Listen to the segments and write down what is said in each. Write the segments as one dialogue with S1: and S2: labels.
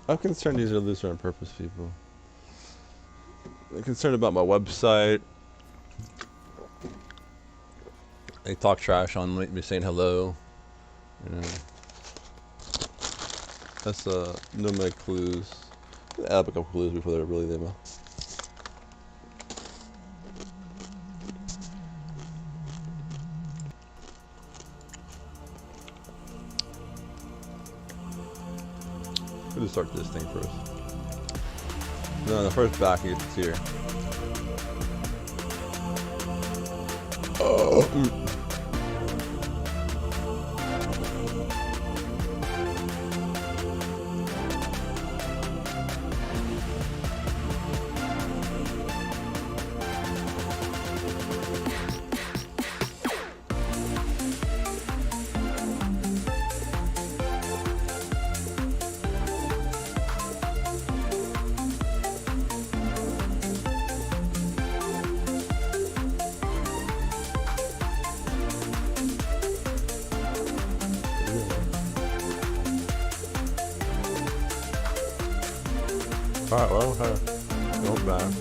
S1: I'm concerned these are loose on purpose, people. I'm concerned about my website. They talk trash on me saying hello. You know. That's no many clues. Add up a couple clues before they're really them. We'll just start this thing first. No, the first back is here. Oh. Alright, well, not bad.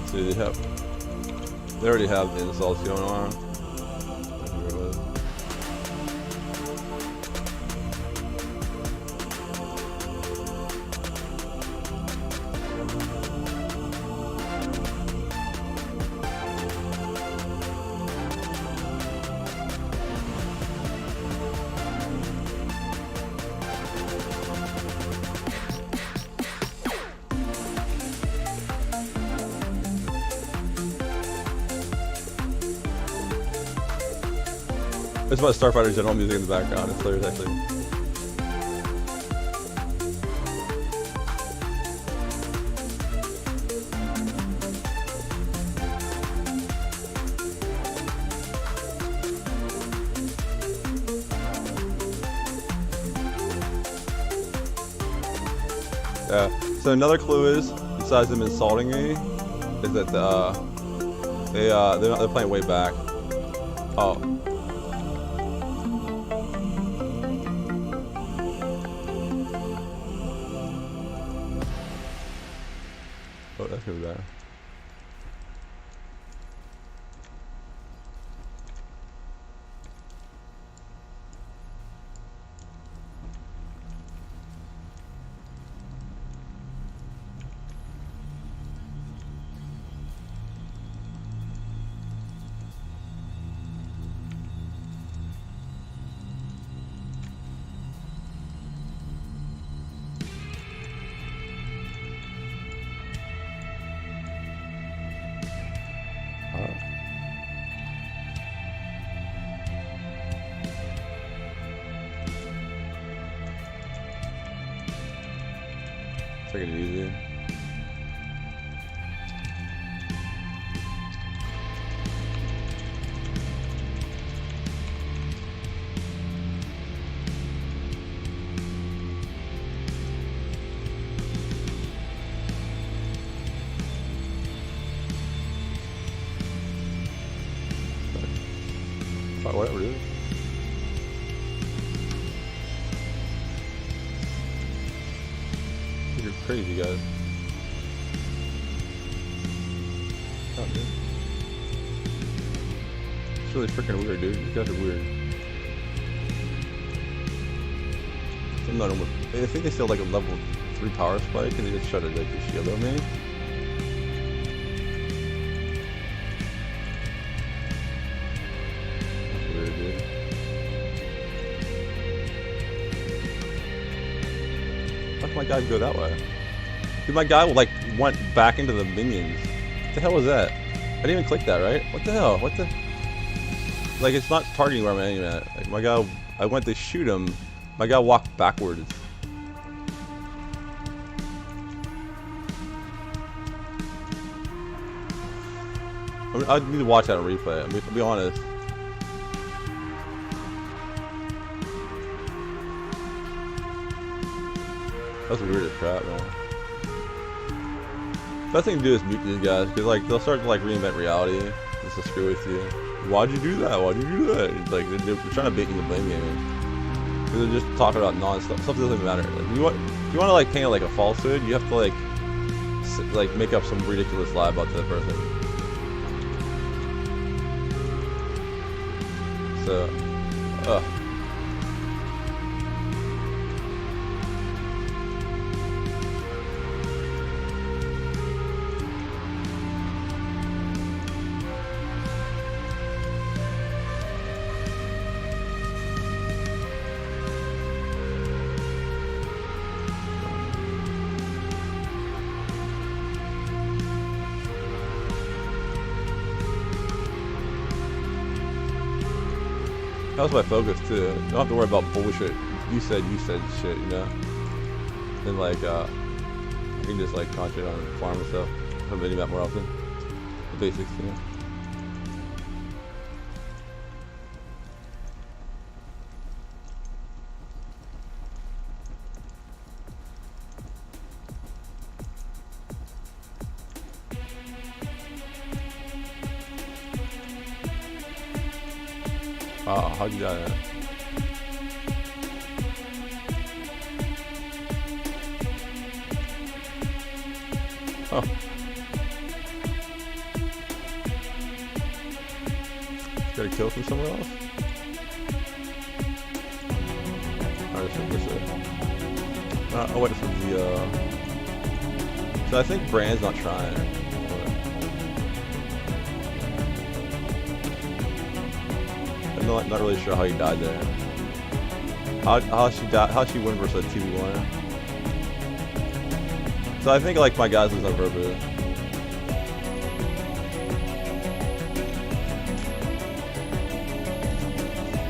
S1: See, they already have the installs going on. It's about Starfighter general music in the background. It's hilarious, actually. Yeah. So another clue is, besides them insulting me, is that they're playing way back. Oh. Oh, that's gonna be better. Take it easy. Whatever, dude. You're crazy, guys. Oh, dude. It's really freaking weird, dude. These guys are weird. I'm not almost, I think they still like a level 3 power spike and they just try to like the shield on me. That's weird, dude. How did my guy go that way? Dude, my guy like went back into the minions. What the hell was that? I didn't even click that, right? What the hell? What the? Like, it's not targeting where I'm aiming at. Like, my guy, I went to shoot him. My guy walked backwards. I mean, I need to watch that on replay. I mean, to be honest. That's weird as crap, man. Best thing to do is mute these guys, because like they'll start to like reinvent reality just to screw with you. Why'd you do that? Why'd you do that? It's like they're trying to bait you to blame game. Because they're just talking about non-stuff. Stuff doesn't matter. Like, if you want to like paint like a falsehood, you have to like make up some ridiculous lie about the person. So, that was my focus too. Don't have to worry about bullshit. You said shit, you know? Then like, I can just like concentrate on farm and stuff. Have mini map more often. The basics, you know? Oh, how'd you die? Oh. Got a kill from somewhere else? I just think this is. I'll wait for the. So I think Brand's not trying. I'm not really sure how he died there. How she win versus a 2v1. So I think like my guys was on purpose.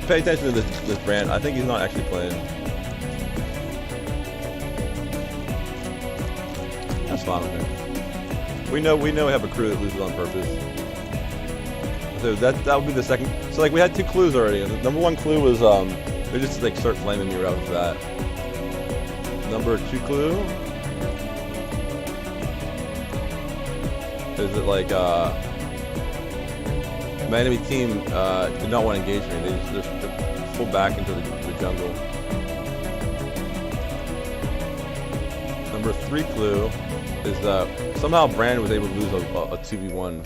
S1: Pay attention to this Brand. I think he's not actually playing. That's fine with me. We know we have a crew that loses on purpose. So that would be the second. So like we had 2 clues already. And the number 1 clue was they just like start flaming me right off the bat. Number 2 clue is that like my enemy team did not want to engage me. They just pulled back into the jungle. Number 3 clue is that somehow Brand was able to lose a 2v1.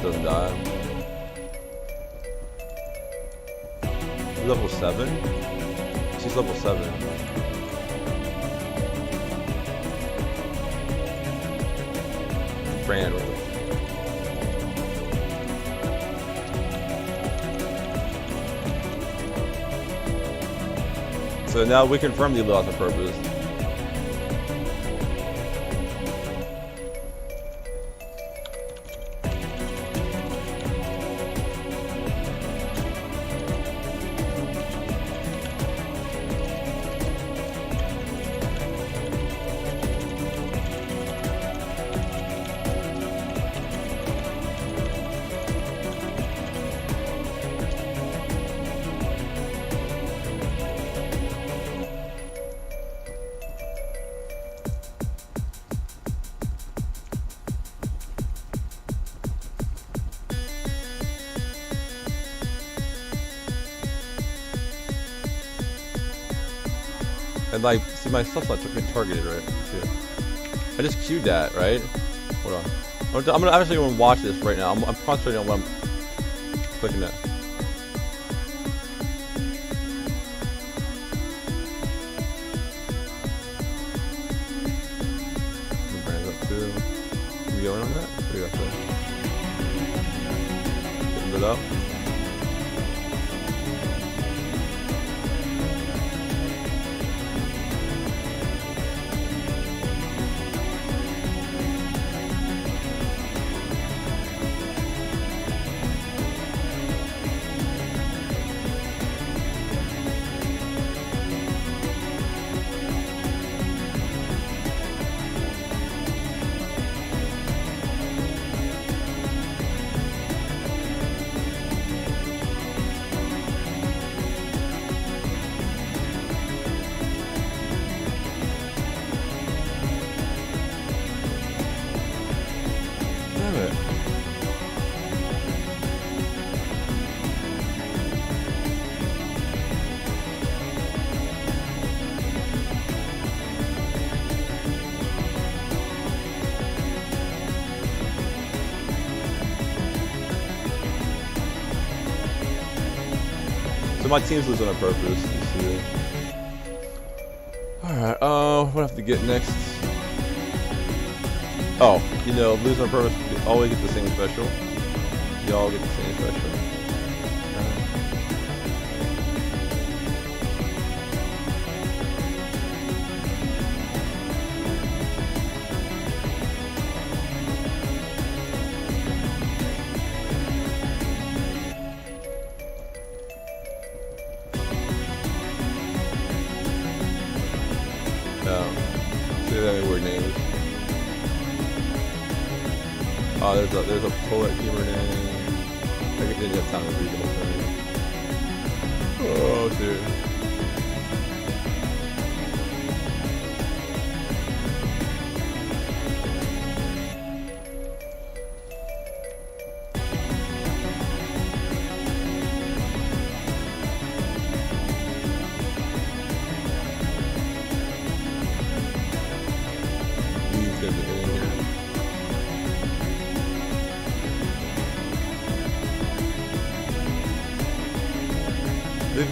S1: Doesn't die. She's level 7? She's level 7. Brand with it. So now we confirm the loss of purpose. And like, see, my stuff's not getting targeted, right? See, I just queued that, right? Hold on. I'm gonna actually want to watch this right now. I'm concentrating on what I'm clicking at. Brand up too. Are we going on that? What do you got there? Getting it up. So my team's losing on purpose. You see. Alright, what do I have to get next? Oh, you know, losing on purpose, you always get the same special. You all get the same special. See that many weird names. Oh, there's a poet humor name. I didn't have time to read the whole thing. Oh, dude.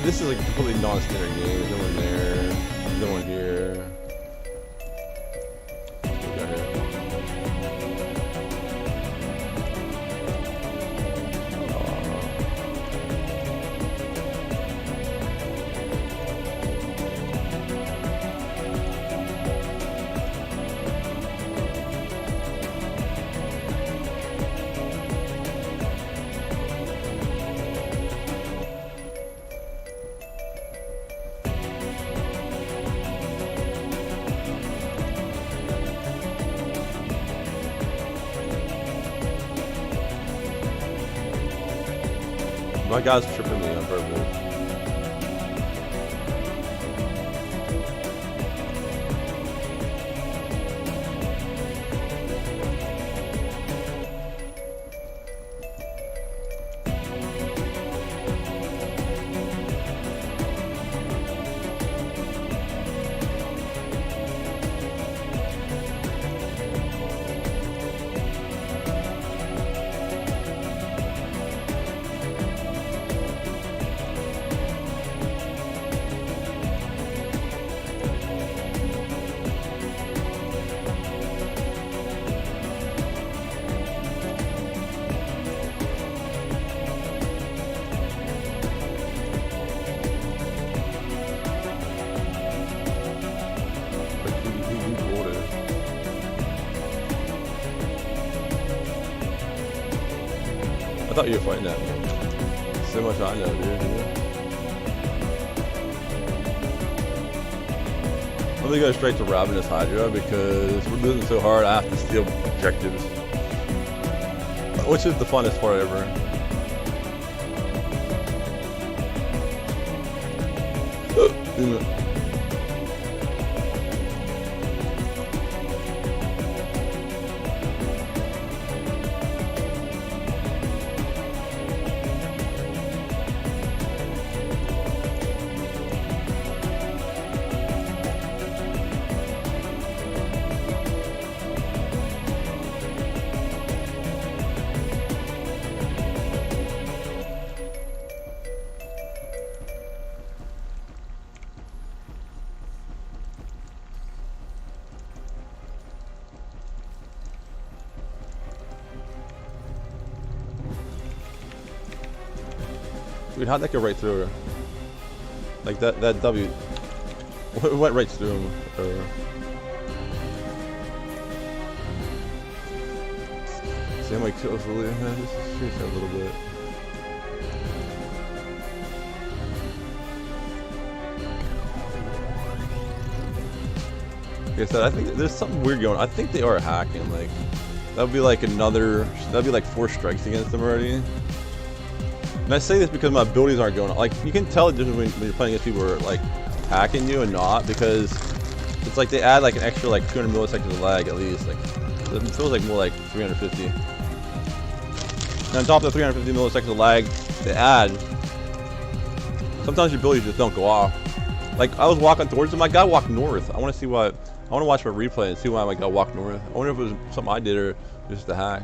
S1: This is like a completely non-standard game. There's no one there. There's no one here. What we got here? My guy's tripping me on purpose. I thought you were fighting that. So much I know, dude. I'm gonna go straight to Ravenous Hydra because we're losing so hard. I have to steal objectives, which is the funnest part ever. Dude, how'd that go right through her? Like that W went right through him. See how my kills really just shoot a little bit. Like I said, I think there's something weird going on. I think they are hacking. Like that would be like that'd be like 4 strikes against them already. And I say this because my abilities aren't going on. Like, you can tell the difference when you're playing against people who are, like, hacking you and not, because it's like they add, like, an extra, like, 200 milliseconds of lag at least. Like, it feels like more like 350. And on top of the 350 milliseconds of lag they add, sometimes your abilities just don't go off. Like, I was walking towards him, my guy walked north. I want to see why. I want to watch my replay and see why my guy walked north. I wonder if it was something I did or just a hack.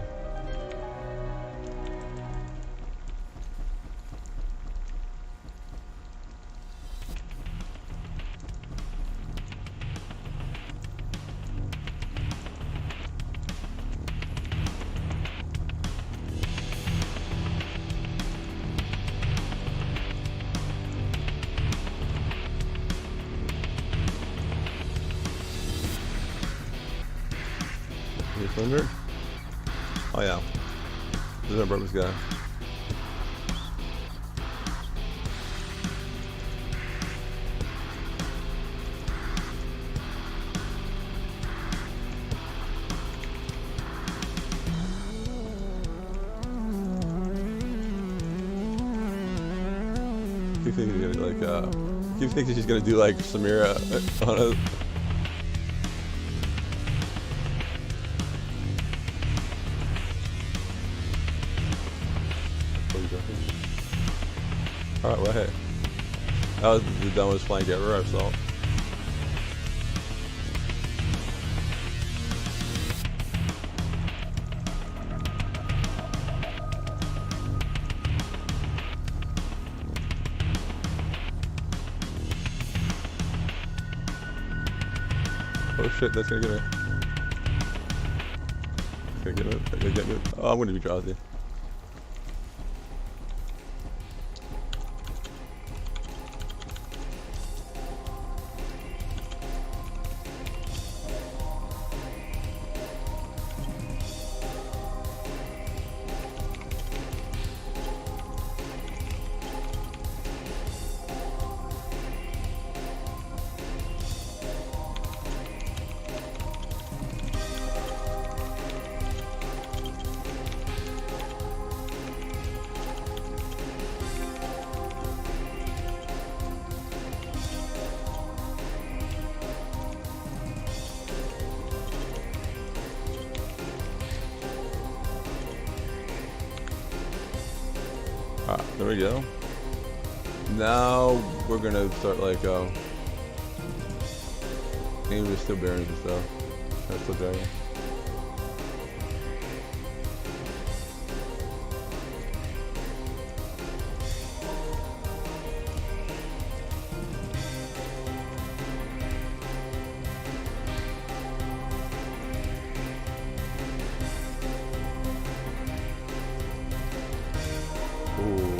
S1: Cylinder? Oh yeah. This is a purpose guy. Keep thinking he's gonna like keep thinking she's gonna do like Samira on a Alright, well hey. That was the dumbest flank ever I saw. Oh shit, that's gonna get me. Gonna get me. Oh, I'm gonna be drowsy. There we go. Now we're gonna start like aiming with steel bearings and stuff. That's still dragging. Ooh.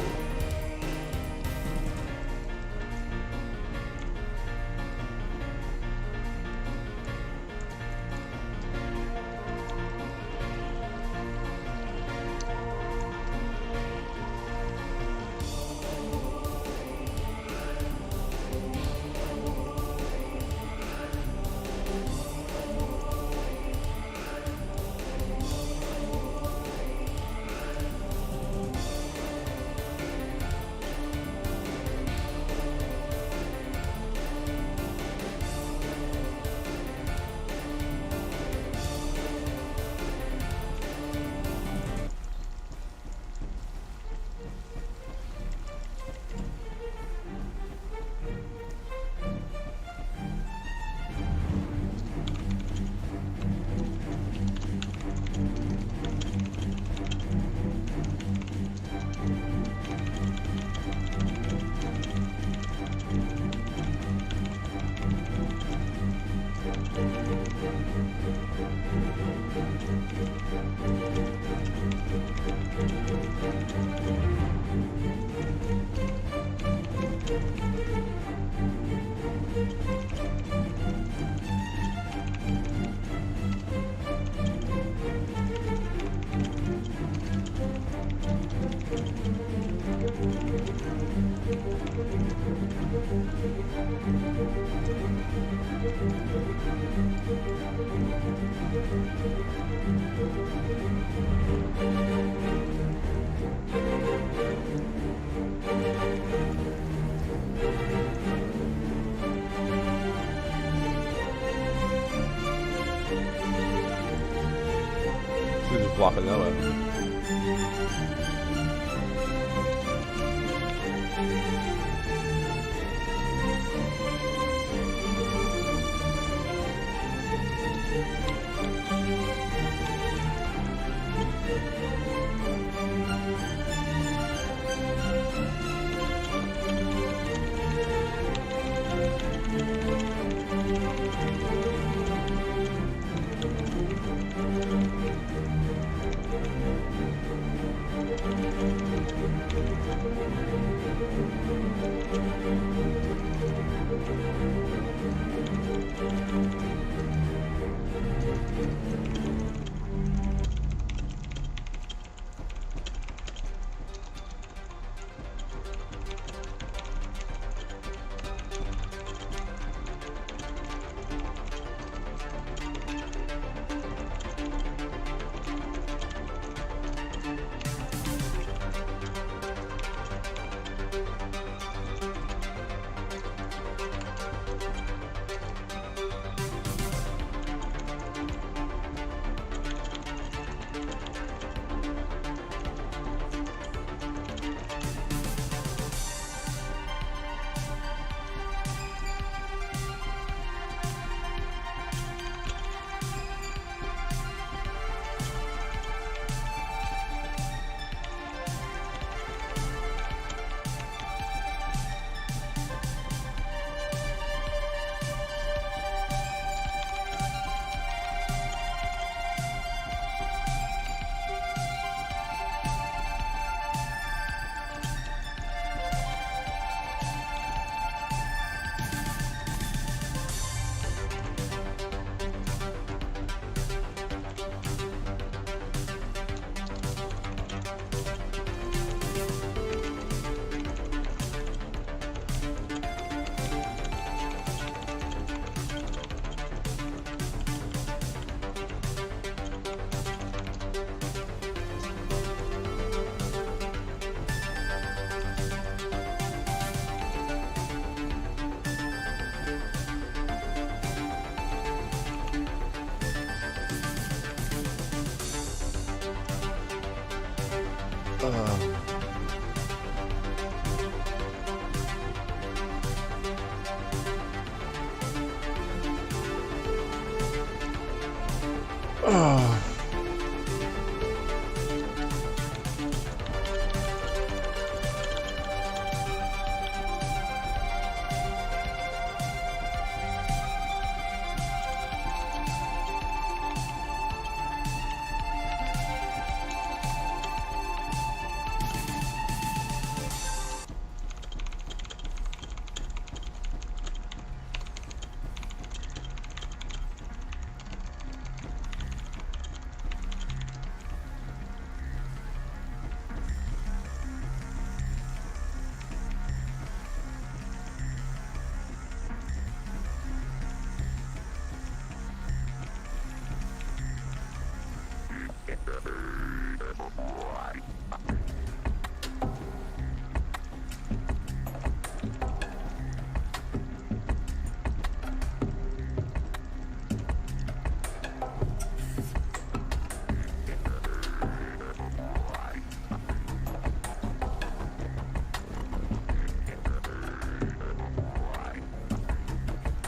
S1: Just blocking that way.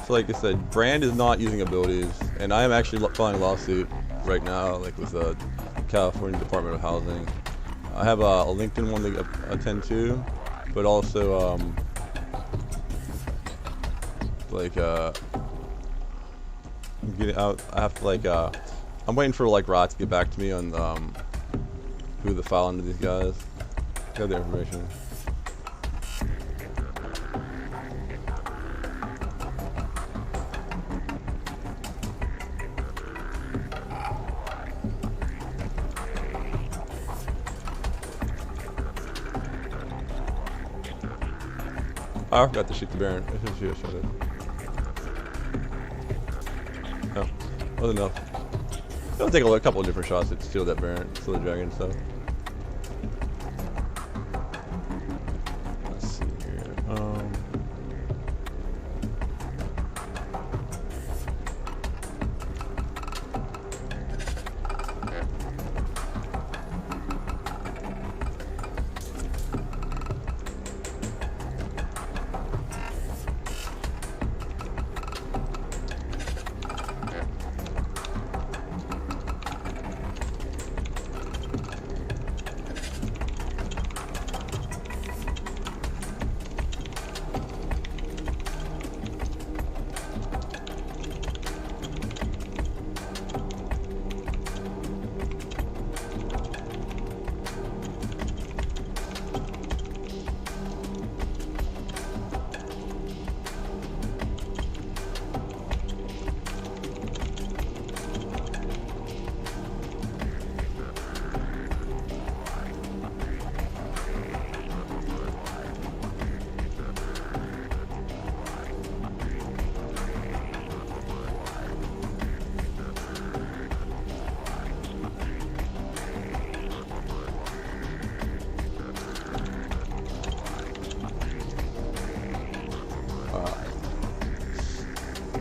S1: Like I said, Brand is not using abilities, and I am actually filing a lawsuit right now, like with the California Department of Housing. I have a LinkedIn one to attend to, but also like I'm getting out. I have to like I'm waiting for like Rot to get back to me on who to file under these guys. Got their information. I forgot to shoot the Baron. I should shoot it. No, wasn't enough. It'll take a couple of different shots to steal that Baron, steal the dragon and stuff. Let's see here.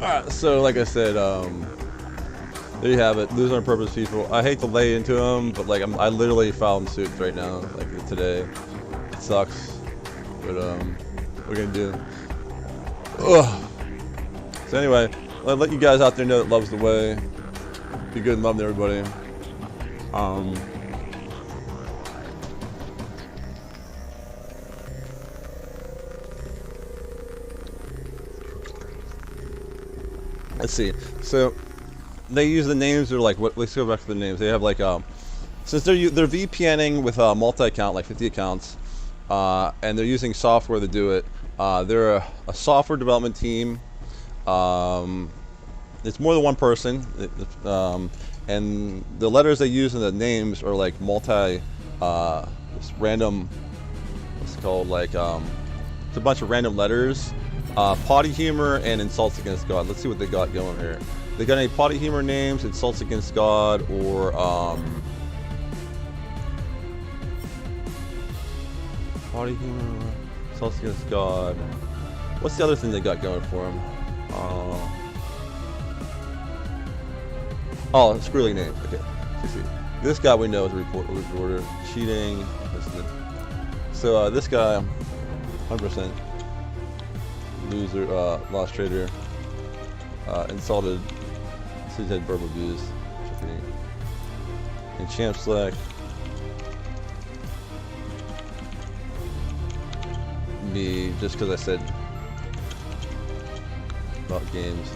S1: Alright, so like I said, there you have it. Losing on purpose, people. I hate to lay into them, but like I literally filed suits right now, like today. It sucks, but what are we gonna do? Ugh. So anyway, I'll let you guys out there know that love's the way. Be good and love to everybody. Let's see. So they use the names. They're like what? Let's go back to the names. They have like since they're VPNing with multi-account, like 50 accounts, and they're using software to do it. They're a software development team. It's more than one person, and the letters they use in the names are like just random. What's it called? Like it's a bunch of random letters. Potty humor and insults against God. Let's see what they got going here. They got any potty humor names, insults against God, or potty humor, insults against God. What's the other thing they got going for them? Oh, screwly names. Okay, let's see. This guy we know is a reporter. Cheating. So this guy, 100% loser, lost trader, insulted, so he had verbal abuse, and champ select. Me, just because I said about games.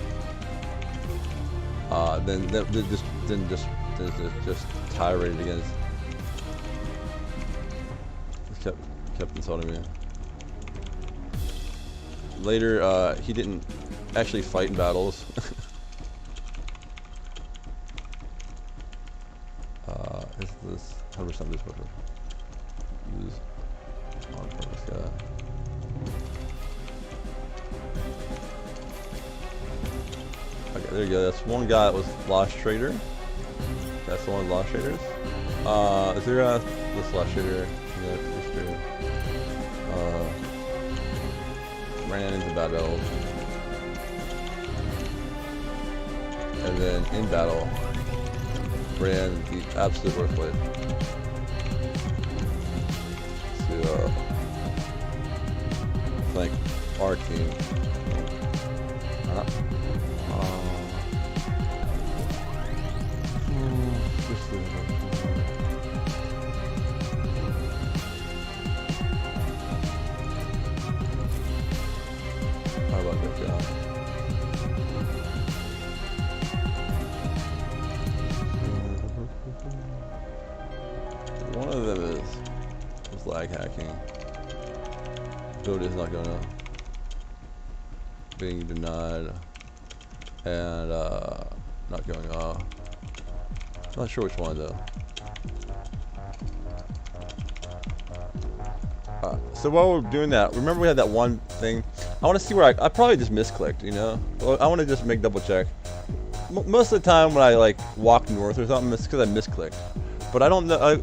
S1: Then just tirade against. Kept insulting me. Later, he didn't actually fight in battles. This 100% this one. Use on purpose guy. Okay, there you go. That's one guy that was lost trader. That's the one lost traders. Is there this lost trader? Yeah, this trader. Ran into battle, and then in battle ran the absolute worst play to thank our team. How about that job? One of them is lag hacking. Build is not gonna being denied and not going off. Not sure which one though. So while we're doing that, remember we had that one thing. I want to see where I probably just misclicked, you know. I want to just make double check. Most of the time when I like walk north or something, it's because I misclicked. But I don't know. I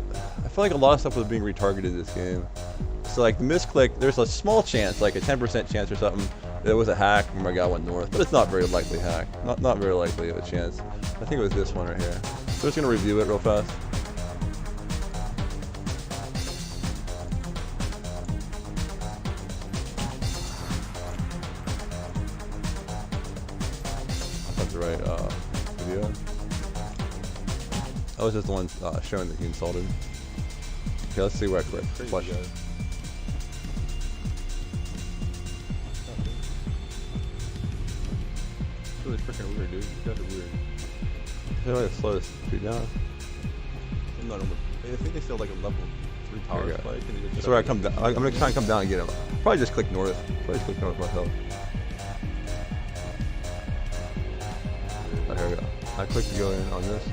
S1: feel like a lot of stuff was being retargeted this game. So like the misclick, there's a small chance, like a 10% chance or something, that it was a hack when my guy went north. But it's not very likely hack. Not very likely of a chance. I think it was this one right here. So I'm just gonna review it real fast. That's the right video. I was just the one showing that he insulted. Okay, let's see where I click. Flush. It's really freaking weird, dude. You guys are weird. I feel like it's slow to shoot down. I'm not almost. I think they still like a level 3 power spike. That's where I come down. I'm gonna try and come down and get him. Probably just click north. Probably just click north myself. Oh, here we go. I click to go in on this.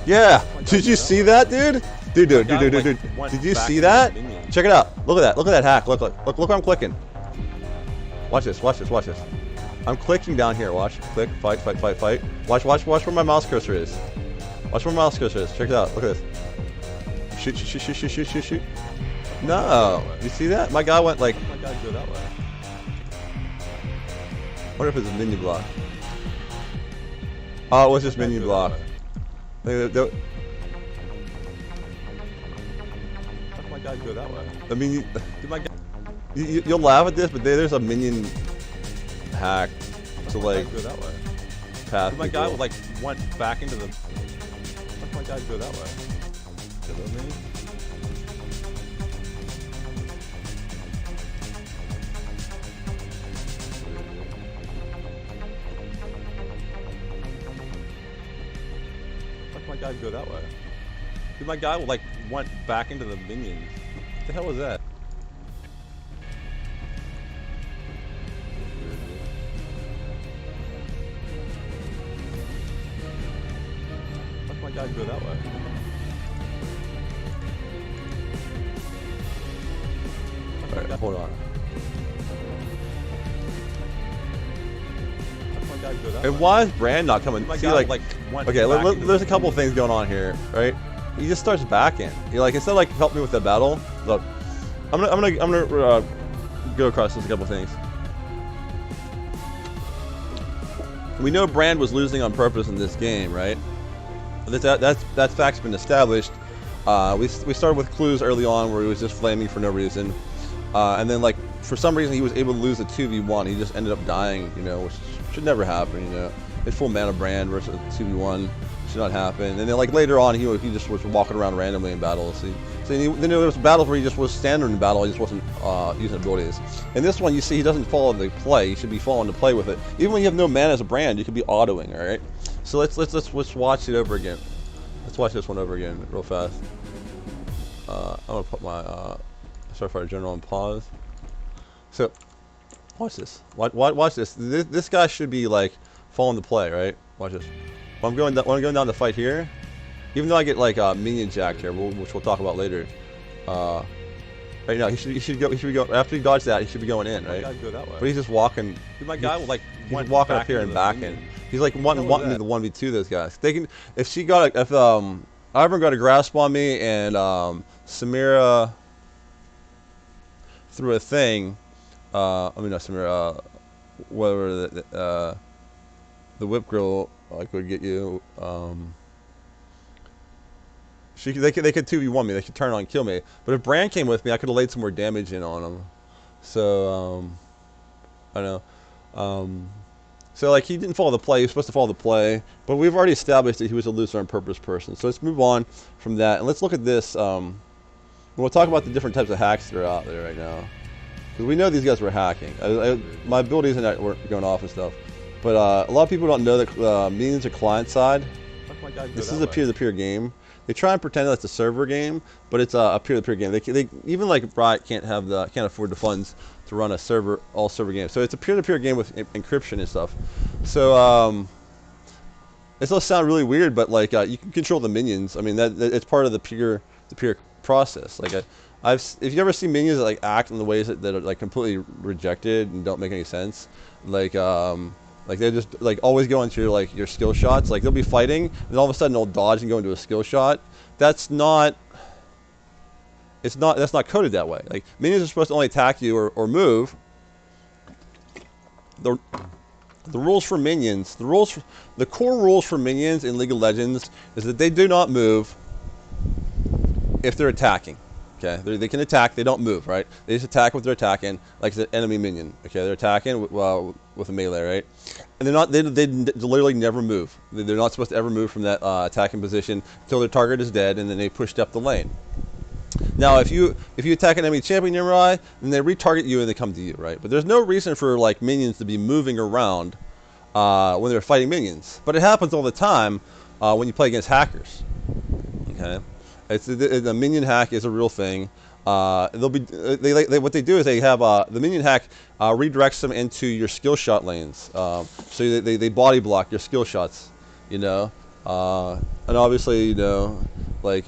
S1: Yeah! Did you see that, dude? Dude. Did you see that? Check it out. Look at that. Look at that hack. Look where I'm clicking. Watch this. I'm clicking down here. Watch. Click. Fight. Watch where my mouse cursor is. Watch where my mouse cursor is. Check it out. Look at this. Shoot. No. You see that? My guy went like. My guy go that way. I wonder if it's a minion block. Oh, it was just minion block. How did my guy go that way? I mean, you'll laugh at this, but there's a minion hack to like go that way. Path. My guy like went back into the. How did my guy go that way? My guy go that way. Dude, my guy like went back into the minions. What the hell was that? Why did my guy go that way? Alright, hold on. And why is Brand not coming? See, like okay, there's a couple things going on here, right? He just starts backing. You're like, instead of like help me with the battle, look, I'm gonna go across this a couple things. We know Brand was losing on purpose in this game, right? That fact's been established. We started with clues early on where he was just flaming for no reason, and then like for some reason he was able to lose a 2v1. He just ended up dying, you know, which should never happen. You know, his full mana Brand versus 2v1 should not happen. And then like later on, he just was walking around randomly in battles. Then there was battles where he just was standard in battle. He just wasn't using abilities. In this one, you see he doesn't follow the play. He should be following the play with it. Even when you have no mana as a Brand, you could be autoing. All right. So let's watch it over again. Let's watch this one over again real fast. I'm gonna put my Starfire General on pause. So watch this. Watch this. This guy should be like following the play, right? Watch this. When I'm going down the fight here. Even though I get like minion jacked here, which we'll talk about later. Right now, he should go after he dodged that. He should be going in, right? Go that way. But he's just walking. My guy will like walking up here and back in. He's like wanting me to 1v2 those guys. They can if Ivan got a grasp on me and Samira threw a thing. I mean not Samira. Whatever the whip grill like would get you. They could 2v1 me. They could turn on and kill me. But if Brand came with me, I could have laid some more damage in on him. So I don't know. So like he didn't follow the play. He was supposed to follow the play, but we've already established that he was a loser on purpose person. So let's move on from that and let's look at this. We'll talk about the different types of hacks that are out there right now, because we know these guys were hacking. My abilities weren't going off and stuff, but a lot of people don't know that minions are client side. This is a peer-to-peer game. They try and pretend that it's a server game, but it's a peer-to-peer game. They even like Riot can't afford the funds to run a all server game. So it's a peer-to-peer game with encryption and stuff. So this will sound really weird, but like you can control the minions. I mean it's part of the peer-to-peer process. Like if you ever see minions that like act in the ways that are like completely rejected and don't make any sense, like they just like always go into like your skill shots. Like they'll be fighting, and all of a sudden they'll dodge and go into a skill shot. That's not coded that way. Like minions are supposed to only attack you or move. The rules for minions, the core rules for minions in League of Legends is that they do not move if they're attacking. Okay, they can attack, they don't move, right? They just attack what they're attacking, like it's an enemy minion. Okay, they're attacking with a melee, right? And they literally never move. They're not supposed to ever move from that attacking position until their target is dead, and then they push up the lane. Now, if you attack an enemy champion nearby, then they retarget you and they come to you, right? But there's no reason for like minions to be moving around when they're fighting minions. But it happens all the time when you play against hackers. Okay. The minion hack is a real thing. What they do is they have the minion hack redirects them into your skill shot lanes. So they body block your skill shots, you know. And obviously, you know, like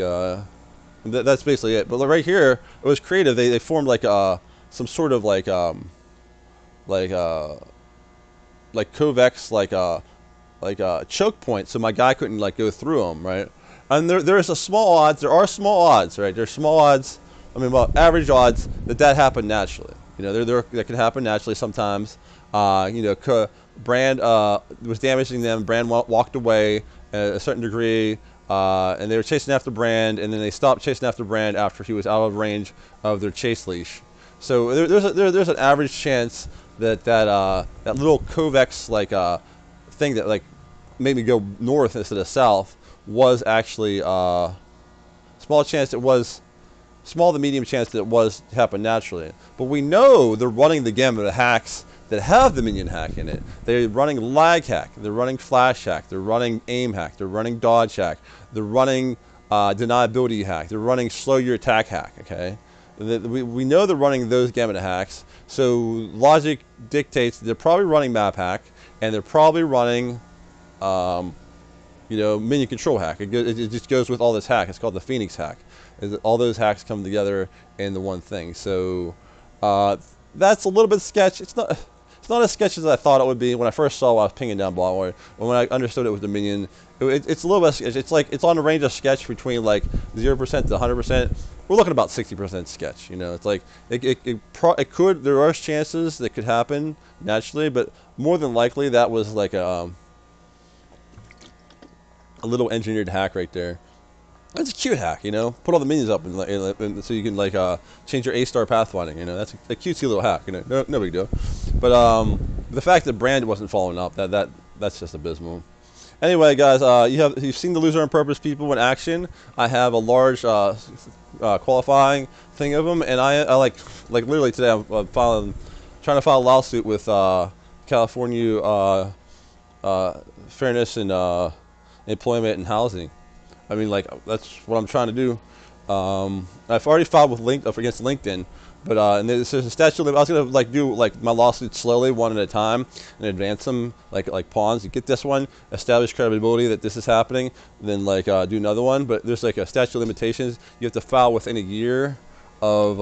S1: that's basically it. But right here, it was creative. They formed like some sort of like Kovex like choke point, so my guy couldn't like go through them, right? And there are small odds, right? There's small odds, I mean, well, average odds that happen naturally. You know, that can happen naturally sometimes. You know, Brand was damaging them. Brand walked away at a certain degree, and they were chasing after Brand, and then they stopped chasing after Brand after he was out of range of their chase leash. So there's an average chance that little Kovex like thing that like made me go north instead of south was actually small to medium chance that it was happen naturally. But we know they're running the gamut of hacks that have the minion hack in it. They're running lag hack, they're running flash hack, they're running aim hack, they're running dodge hack, they're running deniability hack, they're running slow your attack hack. Okay, we know they're running those gamut of hacks. So logic dictates they're probably running map hack, and they're probably running you know, minion control hack. It just goes with all this hack. It's called the Phoenix hack. All those hacks come together in the one thing. So that's a little bit sketch. It's not as sketchy as I thought it would be when I first saw it. I was pinging down Broodwar. But when I understood it was the minion, it's a little bit sketch. It's like it's on the range of sketch between like 0% to 100%. We're looking about 60% sketch. You know, it's like it could. There are chances that could happen naturally, but more than likely that was like A little engineered hack right there. That's a cute hack, you know. Put all the minions up, and so you can like change your A-star pathfinding. You know, that's a cutesy little hack. You know, no big deal. But the fact that Brand wasn't following up, that's just abysmal. Anyway, guys, you've seen the loser on purpose people in action. I have a large qualifying thing of them, and I like literally today I'm trying to file a lawsuit with California Fairness and Employment and Housing. I mean, like, that's what I'm trying to do. I've already filed with against LinkedIn, but and there's a statute limit. I was gonna like do like my lawsuits slowly, one at a time, and advance them like pawns. You get this one, establish credibility that this is happening, then like do another one. But there's like a statute of limitations. You have to file within a year of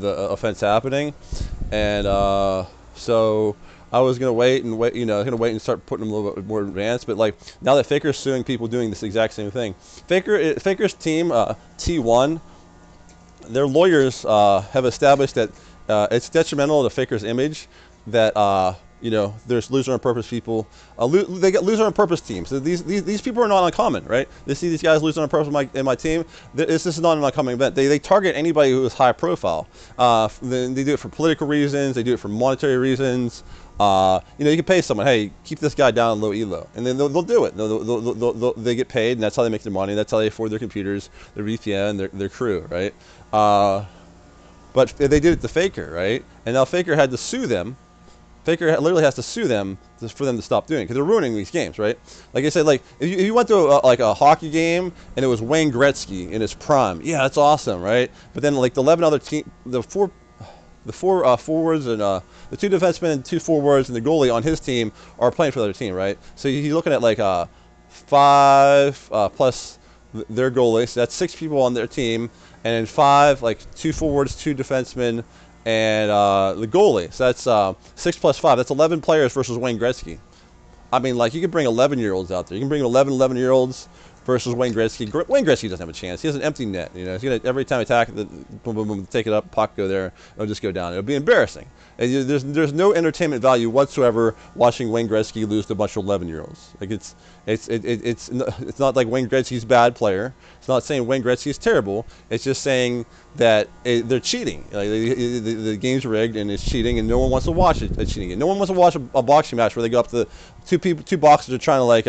S1: the offense happening, and so I was gonna wait, you know, and start putting them a little bit more advanced. But like now that Faker's suing people doing this exact same thing, Faker's team T1, their lawyers have established that it's detrimental to Faker's image that you know, there's loser on purpose people. They get loser on purpose teams. So these people are not uncommon, right? They see these guys losing on purpose in my team. This is not an uncommon event. They target anybody who is high profile. They do it for political reasons. They do it for monetary reasons. You know, you can pay someone, hey, keep this guy down low elo, and then they'll do it. They get paid, and that's how they make their money. That's how they afford their computers, their VPN, their crew, right? But they did it to Faker, right? And now Faker had to sue them. Faker literally has to sue them for them to stop doing it, because they're ruining these games, right? Like I said, like if you went to like a hockey game and it was Wayne Gretzky in his prime, yeah, that's awesome, right? But then like the 11 other team, the four forwards and the 2 defensemen and 2 forwards and the goalie on his team are playing for the other team, right? So you're looking at like 5 plus their goalie, so that's 6 people on their team, and then 5, like 2 forwards, 2 defensemen, and the goalie. So that's 6 plus 5. That's 11 players versus Wayne Gretzky. I mean, like, you can bring 11-year-olds out there. You can bring 11-year-olds versus Wayne Gretzky. Wayne Gretzky doesn't have a chance. He has an empty net. You know, he's gonna every time attack, boom, boom, boom, take it up, puck go there, it'll just go down. It'll be embarrassing. And there's no entertainment value whatsoever watching Wayne Gretzky lose to a bunch of 11-year-olds. Like it's not like Wayne Gretzky's a bad player. It's not saying Wayne Gretzky's terrible. It's just saying that they're cheating. Like the game's rigged and it's cheating, and no one wants to watch it. Cheating. No one wants to watch a boxing match where they go up to two boxers are trying to like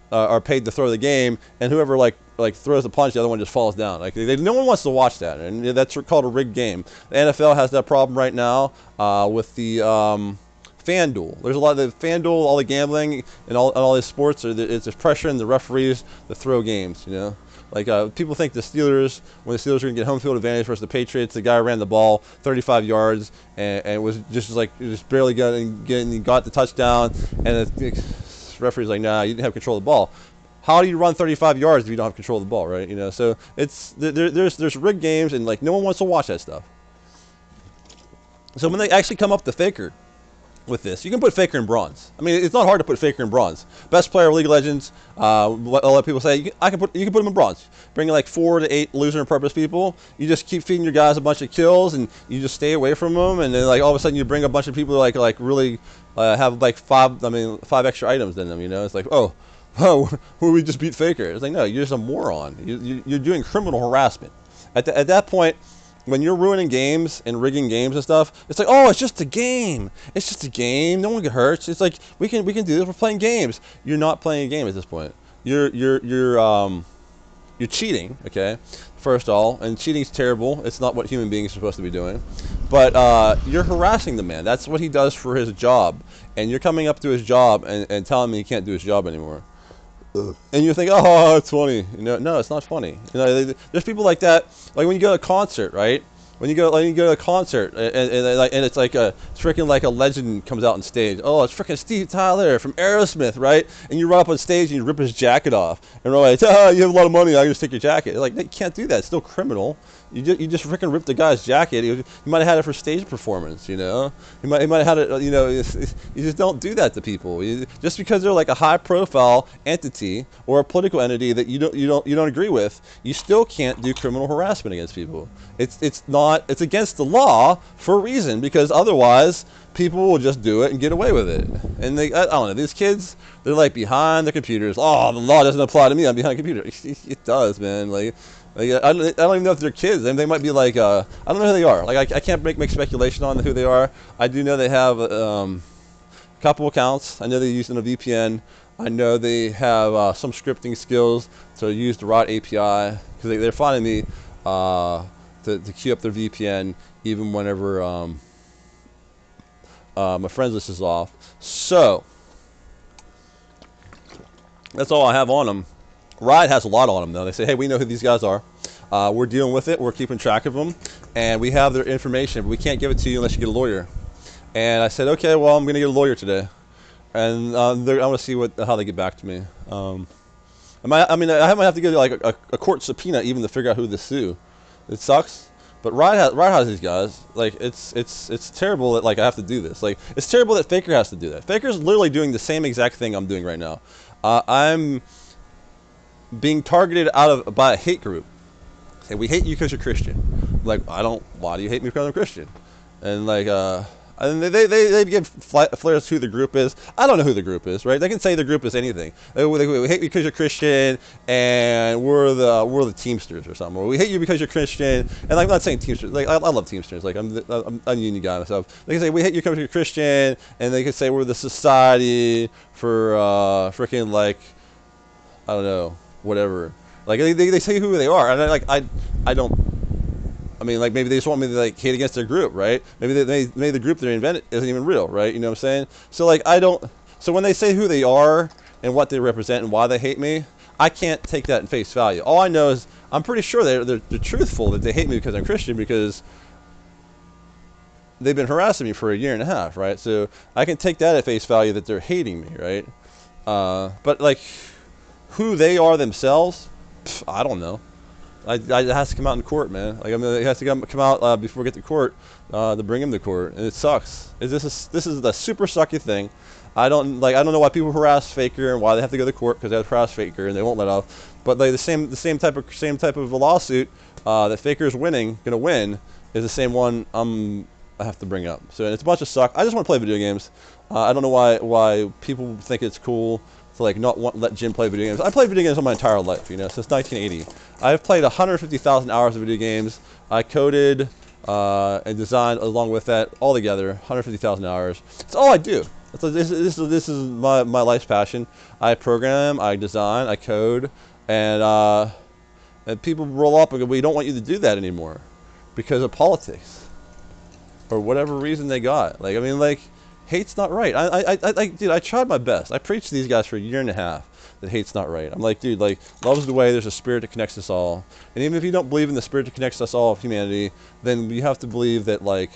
S1: are paid to throw the game, and whoever like throws the punch, the other one just falls down. Like no one wants to watch that, and that's called a rigged game. The NFL has that problem right now with the FanDuel. There's a lot of the FanDuel, all the gambling, and all these sports. It's pressure in the referees to throw games. You know, like people think the Steelers, when the Steelers are going to get home field advantage versus the Patriots, the guy ran the ball 35 yards and was just barely got the touchdown, and the referee's like, nah, you didn't have control of the ball. How do you run 35 yards if you don't have control of the ball, right? You know, so there's rigged games, and like no one wants to watch that stuff. So when they actually come up to Faker with this, you can put Faker in bronze. I mean, it's not hard to put Faker in bronze. Best player of League of Legends. A lot of people say you can put him in bronze. Bring like 4 to 8 loser and purpose people. You just keep feeding your guys a bunch of kills, and you just stay away from them. And then like all of a sudden you bring a bunch of people like really have like 5 extra items in them. You know, it's like, oh, we just beat Faker. It's like, no, you're just a moron. You're doing criminal harassment. At that point, when you're ruining games and rigging games and stuff, it's like, oh, it's just a game. It's just a game. No one get hurt. It's like we can do this. We're playing games. You're not playing a game at this point. You're cheating. Okay, first of all, and cheating's terrible. It's not what human beings are supposed to be doing. But you're harassing the man. That's what he does for his job. And you're coming up to his job and telling me he can't do his job anymore. And you think, oh, it's funny. You know, no, it's not funny. You know, there's people like that. Like when you go to a concert, right? When you go to a concert, and it's like it's freaking like a legend comes out on stage. Oh, it's freaking Steve Tyler from Aerosmith, right? And you run up on stage and you rip his jacket off, and we're like, oh, you have a lot of money, I can just take your jacket. Like, you can't do that. It's still criminal. You just freaking ripped the guy's jacket. You might have had it for stage performance, you know. You might have had it, you know. You just don't do that to people. Just because they're like a high-profile entity or a political entity that you don't agree with, you still can't do criminal harassment against people. It's not it's against the law for a reason, because otherwise people will just do it and get away with it. And I don't know, these kids, they're like behind the computers. Oh, the law doesn't apply to me, I'm behind a computer. It does, man. Like I don't even know if they're kids. They might be like, I don't know who they are. Like I can't make speculation on who they are. I do know they have a couple accounts. I know they're using a VPN. I know they have some scripting skills to use the ROT API, because they're finding me to queue up their VPN even whenever my friends list is off. So that's all I have on them. Riot has a lot on them, though. They say, hey, we know who these guys are. We're dealing with it. We're keeping track of them, and we have their information, but we can't give it to you unless you get a lawyer. And I said, okay, well, I'm going to get a lawyer today, and I'm going to see how they get back to me. I might have to get like a court subpoena even to figure out who to sue. It sucks, but Riot has these guys. Like it's terrible that like I have to do this. Like it's terrible that Faker has to do that. Faker's literally doing the same exact thing I'm doing right now. I'm being targeted by a hate group. Say, we hate you because you're Christian. Like, why do you hate me because I'm Christian? And like, and they give flares who the group is. I don't know who the group is, right? They can say the group is anything. We hate you because you're Christian, and we're the Teamsters or something. Or we hate you because you're Christian, and like, I'm not saying Teamsters. Like I love Teamsters. Like I'm a union guy myself. They can say we hate you because you're Christian, and they can say we're the society for freaking like, I don't know, whatever. Like they say who they are, and I don't. I mean, like maybe they just want me to like hate against their group, right? Maybe the group they invented isn't even real, right? You know what I'm saying? So like so when they say who they are and what they represent and why they hate me, I can't take that in face value. All I know is I'm pretty sure they're truthful that they hate me because I'm Christian, because they've been harassing me for a year and a half, right? So I can take that at face value that they're hating me, right? But like who they are themselves, I don't know. It has to come out in court, man. Like, I mean, it has to come out before we get to court to bring him to court, and it sucks. This is the super sucky thing. I don't know why people harass Faker and why they have to go to court, because they have to harass Faker and they won't let off. But like the same type of a lawsuit that Faker's gonna win is the same one I have to bring up. So it's a bunch of suck. I just want to play video games. I don't know why people think it's cool to like not let Jim play video games. I played video games all my entire life, you know, since 1980. I've played 150,000 hours of video games. I coded and designed along with that all together, 150,000 hours. It's all I do. This is my life's passion. I program, I design, I code, and people roll up and go, we don't want you to do that anymore because of politics or whatever reason they got. Like, I mean, like, hate's not right. Dude, I tried my best. I preached to these guys for a year and a half that hate's not right. I'm like, dude, like, love's the way. There's a spirit that connects us all. And even if you don't believe in the spirit that connects us all of humanity, then you have to believe that, like,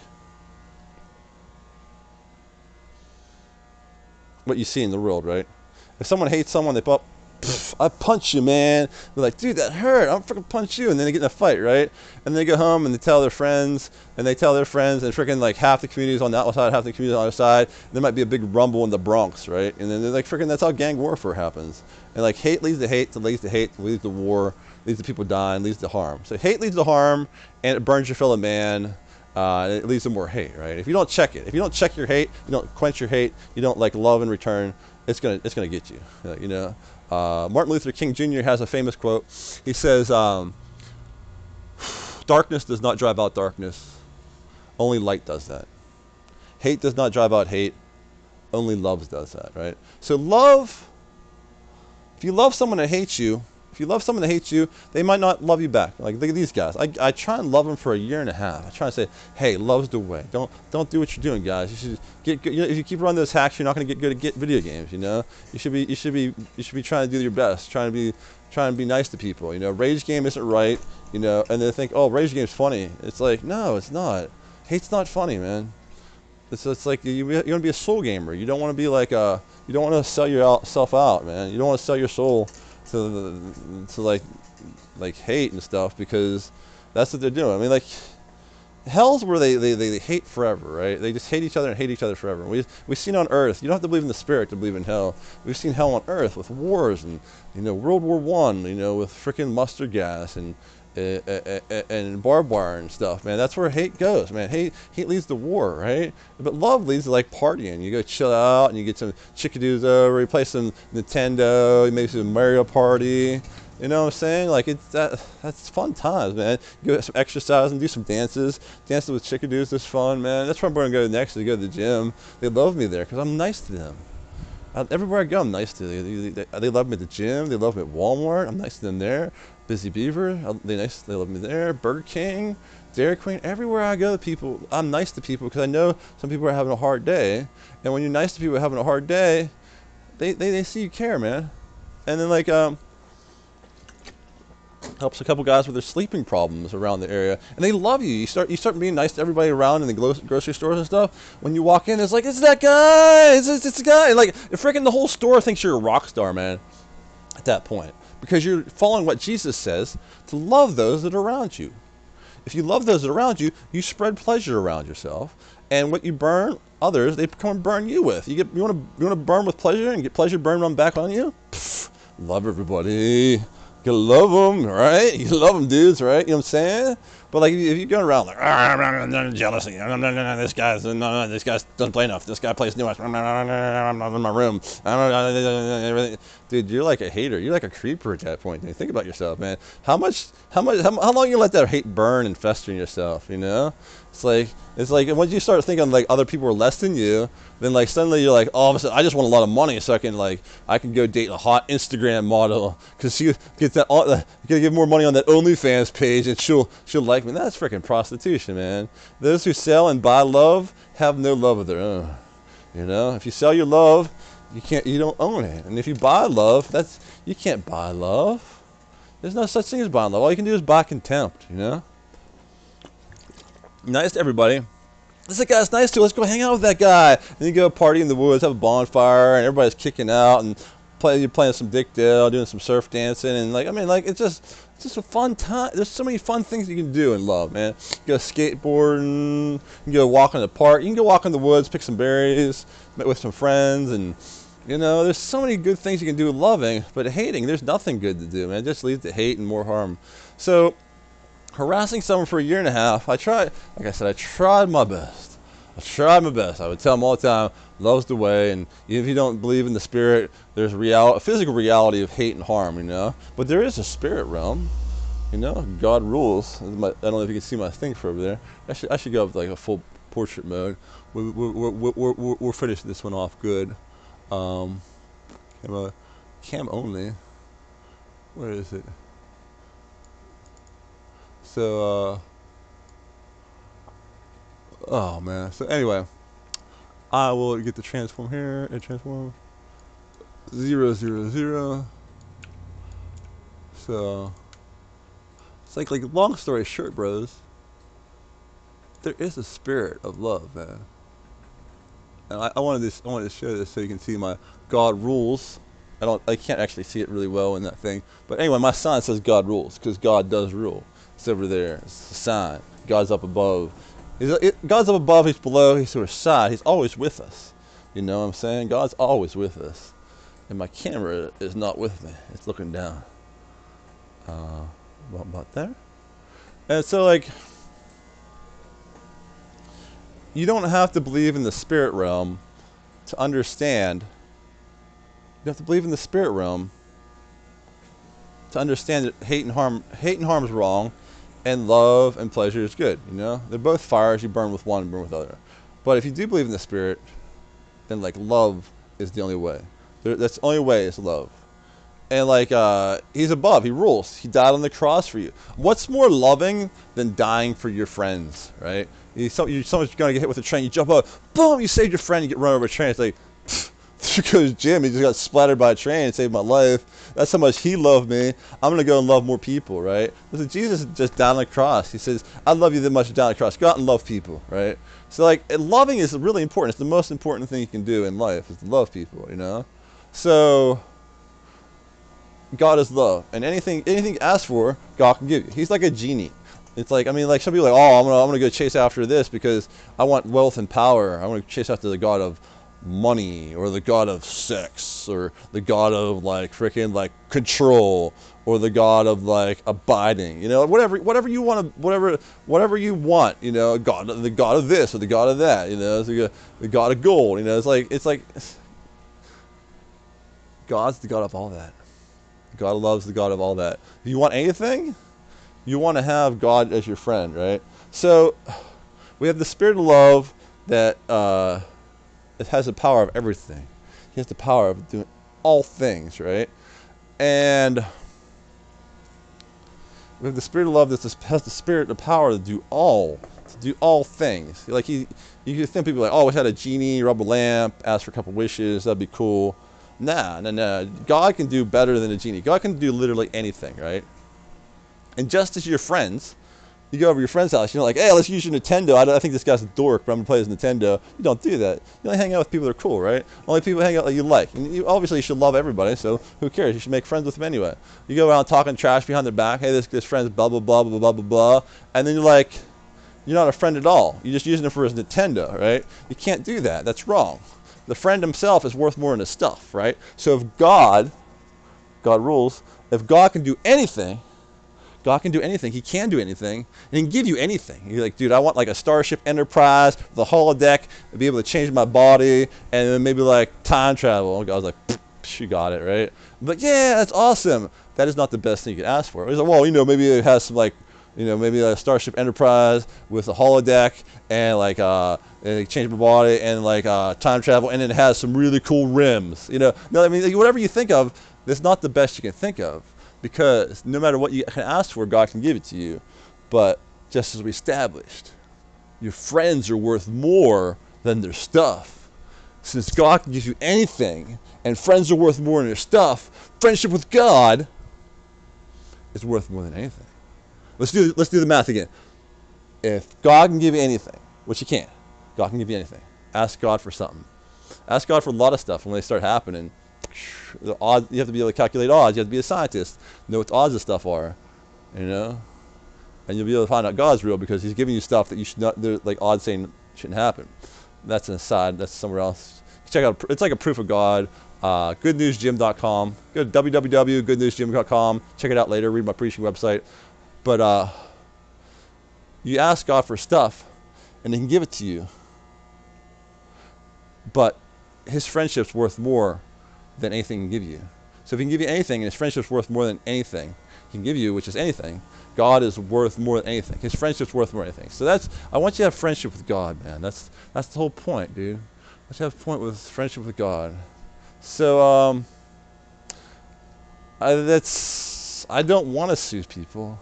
S1: what you see in the world, right? If someone hates someone, they pop, I punch you, man. They're like, dude, that hurt. I'm freaking punch you. And then they get in a fight, right? And they go home and they tell their friends, and freaking like half the community is on that side, half the community is on the other side. And there might be a big rumble in the Bronx, right? And then they're like, freaking, that's how gang warfare happens. And like hate leads to hate, leads to hate, leads to war, leads to people dying, leads to harm. So hate leads to harm, and it burns your fellow man. And it leads to more hate, right? If you don't check it, if you don't check your hate, you don't quench your hate, you don't like love in return, it's gonna get you, you know. Martin Luther King Jr. has a famous quote. He says, darkness does not drive out darkness. Only light does that. Hate does not drive out hate. Only love does that, right? So love, if you love someone that hates you, they might not love you back. Like, look at these guys. I try and love them for a year and a half. I try to say, hey, love's the way. Don't do what you're doing, guys. You should get good. You know, if you keep running those hacks, you're not going to get good at video games. You know, you should be trying to do your best. Trying to be nice to people. You know, rage game isn't right. You know, and they think, oh, rage game's funny. It's like, no, it's not. Hate's not funny, man. It's like you want to be a soul gamer. You don't want to be like you don't want to sell yourself out, man. You don't want to sell your soul to like hate and stuff, because that's what they're doing. I mean, like, hell's where they hate forever, right? They just hate each other and hate each other forever. We've seen on Earth. You don't have to believe in the spirit to believe in hell. We've seen hell on Earth with wars and, you know, World War I, you know, with freaking mustard gas and and barbed wire and stuff, man. That's where hate goes, man. Hate leads to war, right? But love leads to like partying. You go chill out and you get some chickadoos over, you play some Nintendo, you maybe some Mario Party. You know what I'm saying? Like that's fun times, man. You go some exercise and do some dances. Dancing with chickadoos is fun, man. That's where I'm going to go next to go to the gym. They love me there because I'm nice to them. Everywhere I go, I'm nice to them. They love me at the gym. They love me at Walmart. I'm nice to them there. Busy Beaver, they love me there. Burger King, Dairy Queen, everywhere I go, people, I'm nice to people because I know some people are having a hard day. And when you're nice to people having a hard day, they see you care, man. And then like helps a couple guys with their sleeping problems around the area, and they love you. You start being nice to everybody around in the grocery stores and stuff. When you walk in, it's like, it's that guy, it's the guy. And like, freaking the whole store thinks you're a rock star, man. At that point, because you're following what Jesus says to love those that are around you. If you love those that are around you, you spread pleasure around yourself, and what you burn others, they come and burn you with. You want to burn with pleasure and get pleasure burned on back on you. Pfft, love everybody. You love them, right? You love them, dudes, right? You know what I'm saying? But like, if you're going around like, jealousy, this guy doesn't play enough. This guy plays too much. I'm in my room. Dude, you're like a hater. You're like a creeper at that point. Dude. Think about yourself, man. How long you let that hate burn and fester in yourself? You know? It's like once you start thinking like other people are less than you, then like suddenly you're like, all of a sudden, I just want a lot of money so I can go date a hot Instagram model because she gets that gonna give more money on that OnlyFans page and she'll like me. That's freaking prostitution, man. Those who sell and buy love have no love of their own. You know, if you sell your love, you don't own it. And if you buy love, you can't buy love. There's no such thing as buying love. All you can do is buy contempt. You know. Nice to everybody. This guy's nice to. Let's go hang out with that guy. And you go party in the woods, have a bonfire, and everybody's kicking out and you're playing some Dick Dale, doing some surf dancing, and like, I mean, like, it's just a fun time. There's so many fun things you can do in love, man. You go skateboarding, you can go walk in the park, you can go walk in the woods, pick some berries, meet with some friends, and you know, there's so many good things you can do in loving, but hating, there's nothing good to do, man. It just leads to hate and more harm. So, harassing someone for a year and a half, I tried my best. I would tell them all the time, love's the way, and if you don't believe in the spirit, there's a physical reality of hate and harm, you know. But there is a spirit realm, you know. God rules. I don't know if you can see my thing for over there. I should go with like a full portrait mode. We'll finish this one off good. Cam only. Where is it? So, oh man. So anyway, I will get the transform here and transform 0, 0, 0. So it's like long story short, bros. There is a spirit of love, man. And I wanted to show this so you can see my God rules. I can't actually see it really well in that thing. But anyway, my sign says God rules because God does rule. It's over there. It's the sign. God's up above. God's up above. He's below. He's to our side. He's always with us. You know what I'm saying? God's always with us. And my camera is not with me. It's looking down. About there. And so, like, you don't have to believe in the spirit realm to understand. You have to believe in the spirit realm to understand that hate and harm is wrong, and love and pleasure is good. You know, they're both fires. You burn with one and burn with the other. But if you do believe in the spirit, then like love is the only way. That's the only way is love. And like he's above. He rules. He died on the cross for you. What's more loving than dying for your friends, right? Someone's gonna get hit with a train. You jump up, boom! You saved your friend. You get run over a train. It's like, there goes Jim. He just got splattered by a train and saved my life. That's how much he loved me. I'm gonna go and love more people, right? Listen, Jesus just died on the cross. He says, "I love you that much." Down on the cross. Go out and love people, right? So like, loving is really important. It's the most important thing you can do in life is to love people, you know. So God is love, and anything you ask for, God can give you. He's like a genie. It's like, I mean, like some people are like, oh, I'm gonna go chase after this because I want wealth and power. I want to chase after the God of money or the God of sex or the God of like freaking like control or the God of like abiding, you know, whatever you want to, whatever you want, you know, the God of this or the God of that, you know, the God of gold, you know, it's like God's the God of all that. God loves the God of all that. If you want anything, you want to have God as your friend, right? So we have the spirit of love that it has the power of everything. He has the power of doing all things, right? And we have the spirit of love that has the spirit, the power to do all things. Like you can think people like, oh, we had a genie, rub a lamp, ask for a couple wishes, that'd be cool. Nah. God can do better than a genie. God can do literally anything, right? And just as your friends, you go over to your friend's house, you're like, hey, let's use your Nintendo. I think this guy's a dork, but I'm going to play his Nintendo. You don't do that. You only hang out with people that are cool, right? Only people hang out that you like. And you obviously should love everybody, so who cares? You should make friends with them anyway. You go around talking trash behind their back. Hey, this friend's blah, blah, blah, blah, blah, blah, blah. And then you're like, you're not a friend at all. You're just using it for his Nintendo, right? You can't do that. That's wrong. The friend himself is worth more than his stuff, right? So if God rules, if God can do anything, God can do anything. He can do anything, and he can give you anything. You're like, dude, I want like a Starship Enterprise with a holodeck and be able to change my body, and then maybe like time travel. And God's like, you got it, right? I'm like, yeah, that's awesome. That is not the best thing you could ask for. He's like, well, you know, maybe it has some like, you know, maybe a Starship Enterprise with a holodeck and like and change my body and like time travel, and then it has some really cool rims. You know, no, I mean, like, whatever you think of, that's not the best you can think of. Because no matter what you can ask for, God can give it to you. But just as we established, your friends are worth more than their stuff. Since God can give you anything, and friends are worth more than their stuff, friendship with God is worth more than anything. Let's do the math again. If God can give you anything, which He can, God can give you anything. Ask God for something. Ask God for a lot of stuff. When they start happening, the odds, you have to be able to calculate odds. You have to be a scientist, know what the odds of stuff are, you know, and you'll be able to find out God's real because He's giving you stuff that you should not. Like odds saying shouldn't happen. That's an aside. That's somewhere else. Check out. It's like a proof of God. GoodNewsJim.com. Go to www.goodnewsjim.com. Check it out later. Read my preaching website. But you ask God for stuff, and He can give it to you. But His friendship's worth more than anything can give you. So if He can give you anything, and His friendship's worth more than anything He can give you, which is anything, God is worth more than anything. His friendship's worth more than anything. So I want you to have friendship with God, man. That's the whole point, dude. I want you to have a point with friendship with God. So I don't want to sue people.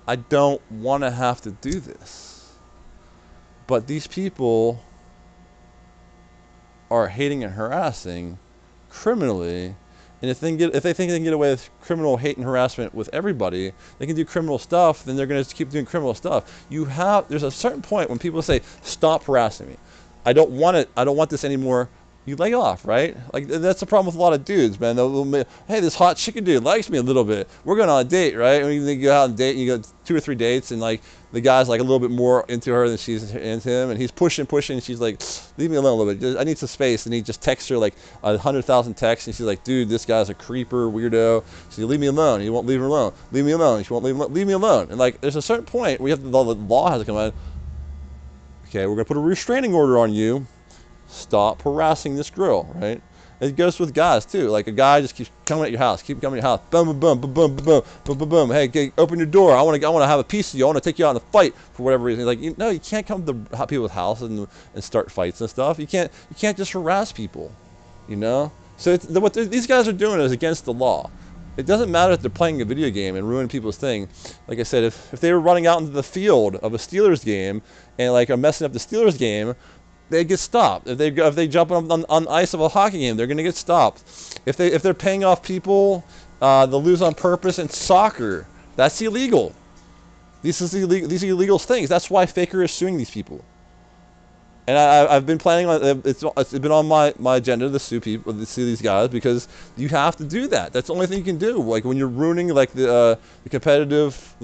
S1: I don't want to have to do this. But these people are hating and harassing criminally, and if they think they can get away with criminal hate and harassment with everybody, they can do criminal stuff, then they're going to keep doing criminal stuff. There's a certain point when people say, stop harassing me. I don't want it. I don't want this anymore. You lay off, right? Like, that's the problem with a lot of dudes, man. Hey, this hot chicken dude likes me a little bit. We're going on a date, right? And you go out on a date, and you go 2 or 3 dates, and like the guy's like a little bit more into her than she's into him, and he's pushing, and she's like, leave me alone a little bit. I need some space. And he just texts her like 100,000 texts, and she's like, dude, this guy's a creeper, weirdo. She's like, leave me alone. He won't leave her alone. Leave me alone. She won't leave me alone. And like, there's a certain point where the law has to come out. Okay, we're gonna put a restraining order on you. Stop harassing this girl, right? It goes with guys too. Like a guy just keeps coming at your house, keep coming at your house. Boom, boom, boom, boom, boom, boom, boom, boom, boom. Hey, open your door. I want to have a piece of you. I want to take you out in a fight for whatever reason. Like, you can't come to people's house and start fights and stuff. You can't just harass people, you know. So what these guys are doing is against the law. It doesn't matter if they're playing a video game and ruining people's thing. Like I said, if they were running out into the field of a Steelers game and like are messing up the Steelers game, they get stopped. If they jump on ice of a hockey game, they're going to get stopped. If they're paying off people, they'll lose on purpose in soccer. That's illegal. These are illegal things. That's why Faker is suing these people. And I've been planning on it's been on my agenda to sue people, to sue these guys, because you have to do that. That's the only thing you can do. Like when you're ruining like the competitive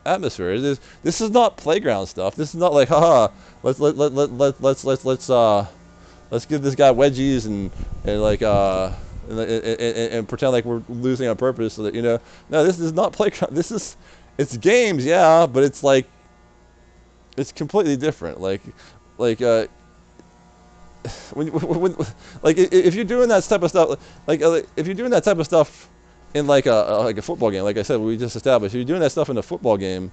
S1: atmosphere. This is not playground stuff. This is not like let's give this guy wedgies and like and pretend like we're losing on purpose, so that no, this is not playground. It's games, yeah, but it's like it's completely different. Like when like if you're doing that type of stuff, like if you're doing that type of stuff in like a football game, like I said, we just established, if you're doing that stuff in a football game,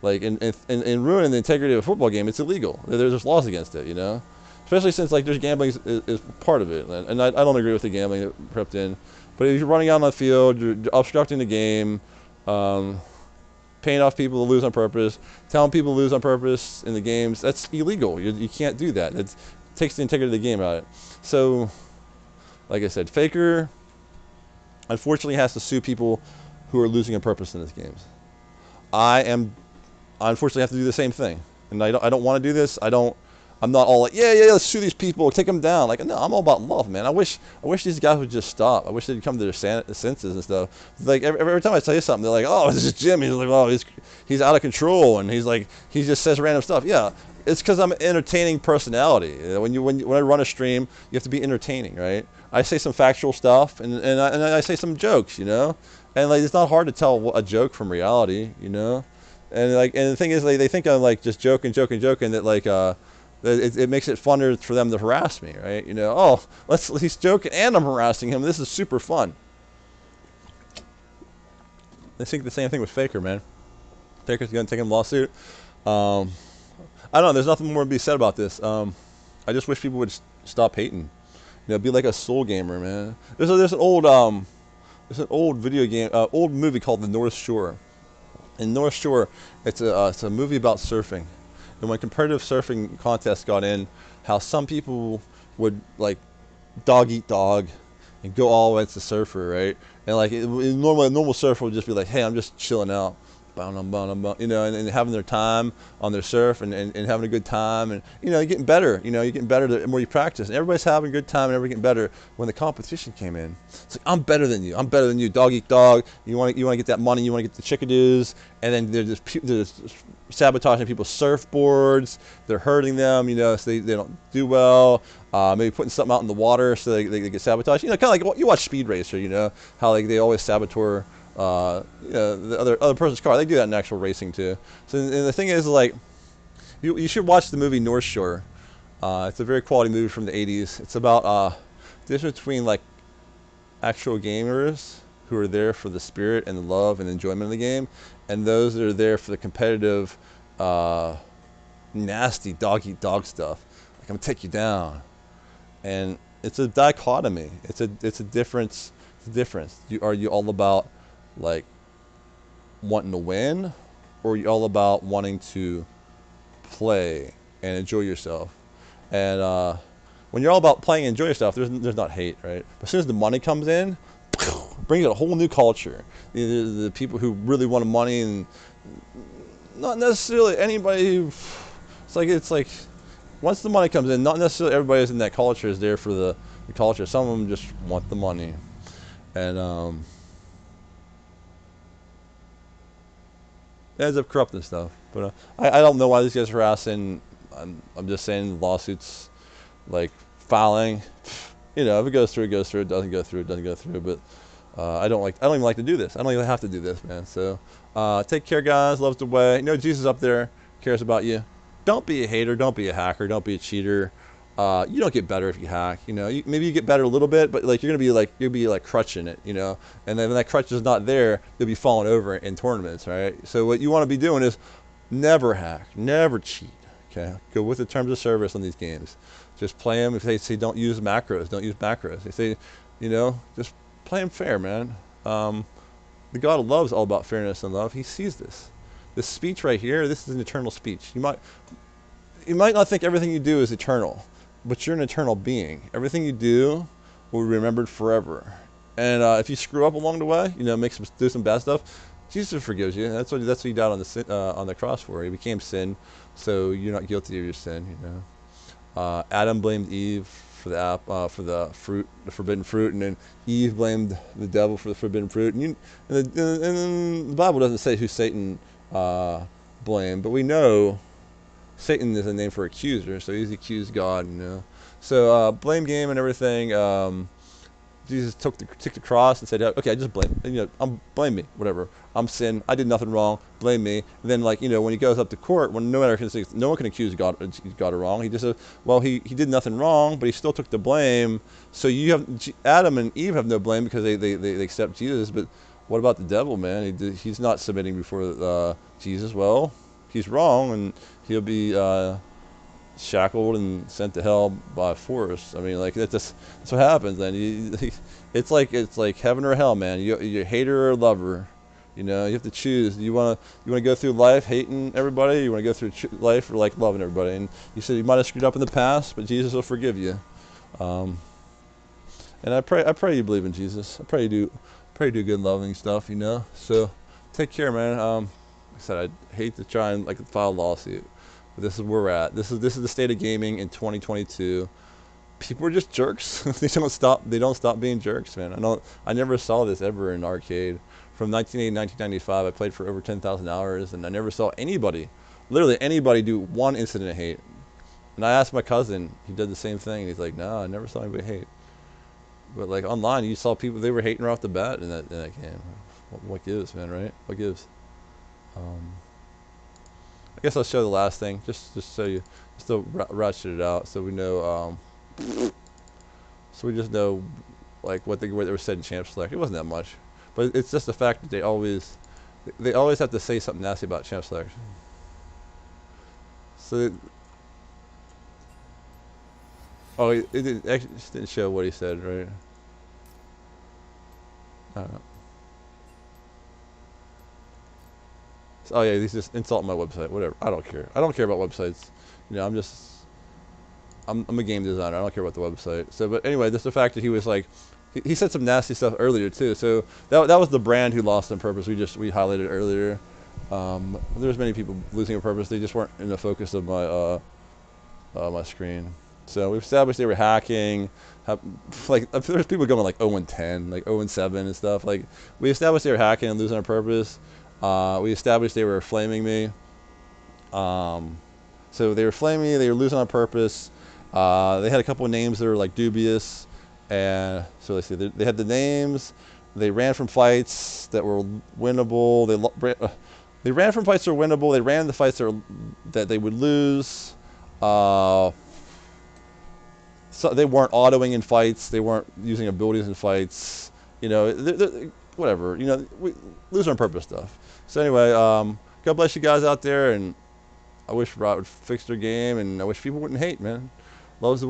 S1: like in ruining the integrity of a football game, it's illegal. There's laws against it, especially since like there's gambling is part of it, and I don't agree with the gambling that crept in. But if you're running out on the field, you're obstructing the game, paying off people to lose on purpose, telling people to lose on purpose in the games, that's illegal. You can't do that. It takes the integrity of the game out of it. So, like I said, Faker unfortunately has to sue people who are losing on purpose in these games. I unfortunately have to do the same thing, and I don't want to do this. I'm not all like, yeah, let's sue these people, take them down. Like, no, I'm all about love, man. I wish these guys would just stop. I wish they'd come to their senses and stuff. Like every time I say something, they're like, oh, this is Jim. He's like, oh, he's out of control, and he's like, he just says random stuff. Yeah, it's because I'm an entertaining personality. When I run a stream, you have to be entertaining, right? I say some factual stuff, and I say some jokes, and like it's not hard to tell a joke from reality, And the thing is, they think I'm like just joking that like it makes it funner for them to harass me, right? Oh, he's joking and I'm harassing him. This is super fun. I think the same thing with Faker, man. Faker's gonna take him lawsuit. I don't know. There's nothing more to be said about this. I just wish people would stop hating. Be like a soul gamer, man. There's an old video game, old movie called The North Shore. In North Shore, it's a movie about surfing. And when competitive surfing contests got in, how some people would like dog eat dog and go all the way to the surfer, right? And like normally a normal surfer would just be like, hey, I'm just chilling out, and having their time on their surf and having a good time, and you're getting better. You're getting better the more you practice. And everybody's having a good time and everybody's getting better. When the competition came in, it's like, I'm better than you. I'm better than you. Dog eat dog. You want to get that money. You want to get the chickadoos. And then they're just sabotaging people's surfboards. They're hurting them. So they don't do well. Maybe putting something out in the water so they get sabotaged. Kind of like you watch Speed Racer. How like they always saboteur the other person's car. They do that in actual racing too. So and the thing is, like, you should watch the movie North Shore. It's a very quality movie from the 80s. It's about the difference between like actual gamers who are there for the spirit and the love and enjoyment of the game, and those that are there for the competitive, nasty dog eat dog stuff. Like, I'm gonna take you down, and it's a dichotomy. It's a difference. It's a difference. Are you all about like wanting to win, or are you all about wanting to play and enjoy yourself? And when you're all about playing and enjoy yourself, there's not hate, right? But as soon as the money comes in, brings a whole new culture. The people who really want money, and not necessarily anybody who, it's like once the money comes in, not necessarily everybody who's in that culture is there for the culture. Some of them just want the money. And it ends up corrupting stuff. But I don't know why these guys are harassing. I'm just saying lawsuits, like filing. If it goes through, it goes through. It doesn't go through, it doesn't go through. But I don't even like to do this. I don't even have to do this, man. So take care, guys. Love's the way. Jesus up there cares about you. Don't be a hater. Don't be a hacker. Don't be a cheater. You don't get better if you hack. Maybe you get better a little bit, but like you'll be like crutching it. And then when that crutch is not there, you'll be falling over in tournaments, right? So what you want to be doing is never hack, never cheat. Okay, go with the terms of service on these games. Just play them. If they say don't use macros, don't use macros. They say, just play them fair, man. The God of love is all about fairness and love. He sees this. This speech right here, this is an eternal speech. You might not think everything you do is eternal, but you're an eternal being. Everything you do will be remembered forever. And if you screw up along the way, do some bad stuff, Jesus forgives you. That's what he died on the cross for. He became sin, so you're not guilty of your sin. Adam blamed Eve for the fruit, the forbidden fruit, and then Eve blamed the devil for the forbidden fruit. And the Bible doesn't say who Satan blamed, but we know Satan is a name for accuser, so he's accused God. So blame game and everything. Jesus took the cross and said, okay, I just blame me, whatever. I'm sin. I did nothing wrong. Blame me. And then, like, when he goes up to court, when no one can accuse God of wrong. He just says, well, he did nothing wrong, but he still took the blame. So you have Adam and Eve have no blame because they accept Jesus. But what about the devil, man? He's not submitting before Jesus. Well, he's wrong, and he'll be shackled and sent to hell by force. I mean, like, that's what happens. Then it's like heaven or hell, man. You hater or lover. You have to choose. You want to go through life hating everybody. You want to go through life or like loving everybody. And you said you might have screwed up in the past, but Jesus will forgive you. And I pray you believe in Jesus. I pray you do good, loving stuff. So take care, man. Like I said, I'd hate to try and like file a lawsuit. But this is where we're at. This is the state of gaming in 2022. People are just jerks. They don't stop being jerks, man. I never saw this ever in arcade. From 1980 to 1995, I played for over 10,000 hours, and I never saw anybody, literally anybody, do one incident of hate. And I asked my cousin, he did the same thing, and he's like, no, I never saw anybody hate. But like online, you saw people, they were hating right off the bat in that game. What gives, man, right? What gives? I guess I'll show the last thing, just to ratchet it out, so we know, so we just know, like, what they were said in Champ Select. It wasn't that much, but it's just the fact that they always have to say something nasty about Champ Select. So, it didn't show what he said, right? I don't know. Oh yeah, he's just insulting my website. Whatever. I don't care. I don't care about websites. I'm a game designer. I don't care about the website. So, but anyway, just the fact that he was like, he said some nasty stuff earlier too. So that was the brand who lost on purpose. We highlighted earlier. There's many people losing on purpose. They just weren't in the focus of my my screen. So we've established they were hacking. Like, there's people going like 0-10, like 0-7 and stuff. Like, we established they were hacking and losing on purpose. We established they were flaming me. So they were flaming me. They were losing on purpose. They had a couple of names that were like dubious, and so let's see. They had the names. They ran from fights that were winnable. They ran from fights that were winnable. They ran the fights that they would lose. So they weren't autoing in fights. They weren't using abilities in fights. Whatever. We lose on purpose stuff. So anyway, God bless you guys out there, and I wish Rot would fix their game, and I wish people wouldn't hate, man. Love's the way.